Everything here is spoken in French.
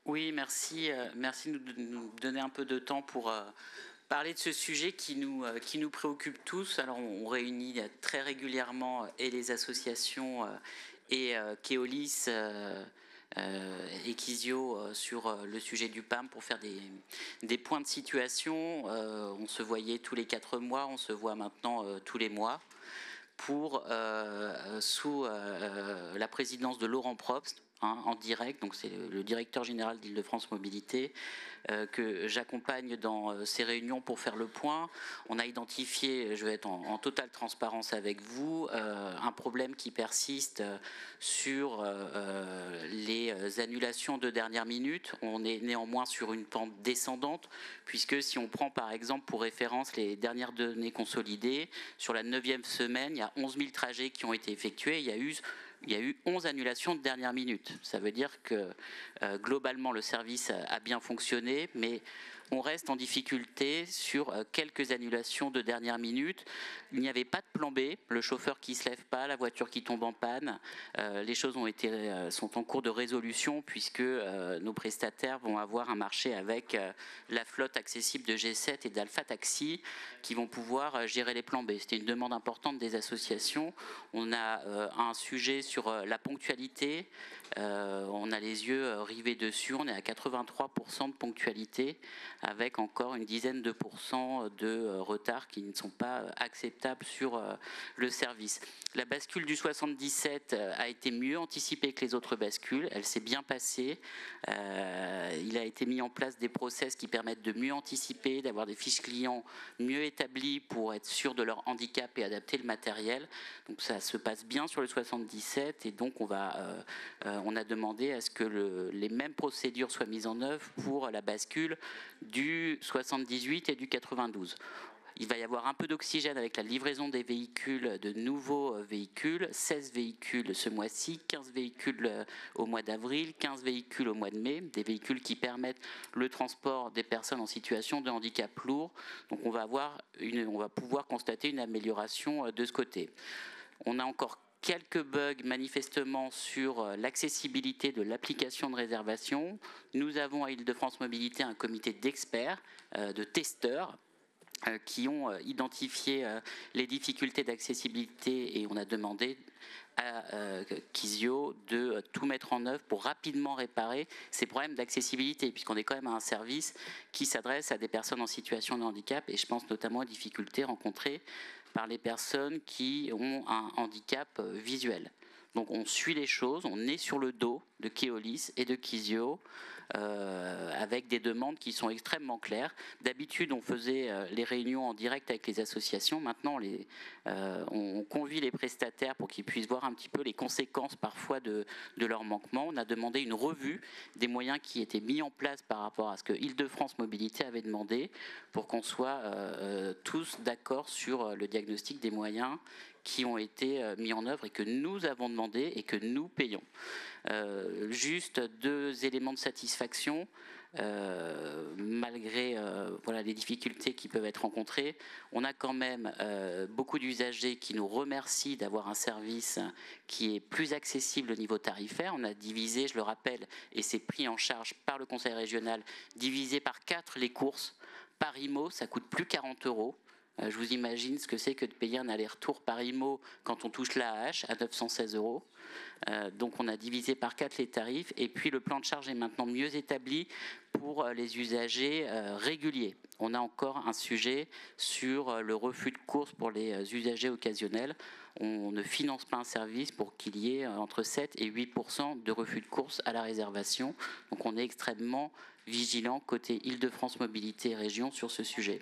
Oui, merci. Merci de nous donner un peu de temps pour parler de ce sujet qui nous préoccupe tous. Alors, on réunit très régulièrement et les associations et Keolis et Kizio sur le sujet du PAM pour faire des points de situation. On se voyait tous les 4 mois, on se voit maintenant tous les mois pour sous la présidence de Laurent Probst, en direct, donc c'est le directeur général d'Île-de-France Mobilité, que j'accompagne dans ces réunions pour faire le point. On a identifié, je vais être en totale transparence avec vous, un problème qui persiste sur les annulations de dernière minute. On est néanmoins sur une pente descendante, puisque si on prend par exemple pour référence les dernières données consolidées, sur la 9e semaine, il y a 11 000 trajets qui ont été effectués. Il y a eu 11 annulations de dernière minute. Ça veut dire que globalement le service a bien fonctionné, mais on reste en difficulté sur quelques annulations de dernière minute. Il n'y avait pas de plan B, le chauffeur qui ne se lève pas, la voiture qui tombe en panne. Les choses sont en cours de résolution puisque nos prestataires vont avoir un marché avec la flotte accessible de G7 et d'Alpha Taxi qui vont pouvoir gérer les plans B. C'était une demande importante des associations. On a un sujet sur la ponctualité. On a les yeux rivés dessus. On est à 83% de ponctualité, avec encore une dizaine de pourcents de retard qui ne sont pas acceptables sur le service. La bascule du 77 a été mieux anticipée que les autres bascules. Elle s'est bien passée. Il a été mis en place des process qui permettent de mieux anticiper, d'avoir des fiches clients mieux établies pour être sûr de leur handicap et adapter le matériel. Donc ça se passe bien sur le 77 et donc on a demandé à ce que les mêmes procédures soient mises en œuvre pour la bascule du 78 et du 92. Il va y avoir un peu d'oxygène avec la livraison des véhicules, de nouveaux véhicules, 16 véhicules ce mois-ci, 15 véhicules au mois d'avril, 15 véhicules au mois de mai, des véhicules qui permettent le transport des personnes en situation de handicap lourd. Donc on va pouvoir constater une amélioration de ce côté. On a encore quelques bugs manifestement sur l'accessibilité de l'application de réservation. Nous avons à Île-de-France Mobilité un comité d'experts, de testeurs, qui ont identifié les difficultés d'accessibilité et on a demandé à Kizio de tout mettre en œuvre pour rapidement réparer ces problèmes d'accessibilité, puisqu'on est quand même à un service qui s'adresse à des personnes en situation de handicap et je pense notamment aux difficultés rencontrées par les personnes qui ont un handicap visuel. Donc on suit les choses, on est sur le dos de Keolis et de Kizio avec des demandes qui sont extrêmement claires. D'habitude, on faisait les réunions en direct avec les associations. Maintenant, on convie les prestataires pour qu'ils puissent voir un petit peu les conséquences parfois de leurs manquements. On a demandé une revue des moyens qui étaient mis en place par rapport à ce que Île-de-France Mobilité avait demandé pour qu'on soit tous d'accord sur le diagnostic des moyens qui ont été mis en œuvre et que nous avons demandé et que nous payons. Juste 2 éléments de satisfaction, malgré voilà, les difficultés qui peuvent être rencontrées. On a quand même beaucoup d'usagers qui nous remercient d'avoir un service qui est plus accessible au niveau tarifaire. On a divisé, je le rappelle, et c'est pris en charge par le conseil régional, divisé par 4 les courses. Par IMO, ça coûte plus 40 €. Je vous imagine ce que c'est que de payer un aller-retour par IMO quand on touche l'AAH à 916 €. Donc on a divisé par 4 les tarifs et puis le plan de charge est maintenant mieux établi pour les usagers réguliers. On a encore un sujet sur le refus de course pour les usagers occasionnels. On ne finance pas un service pour qu'il y ait entre 7 et 8% de refus de course à la réservation. Donc on est extrêmement vigilant côté Île-de-France Mobilité et Région sur ce sujet.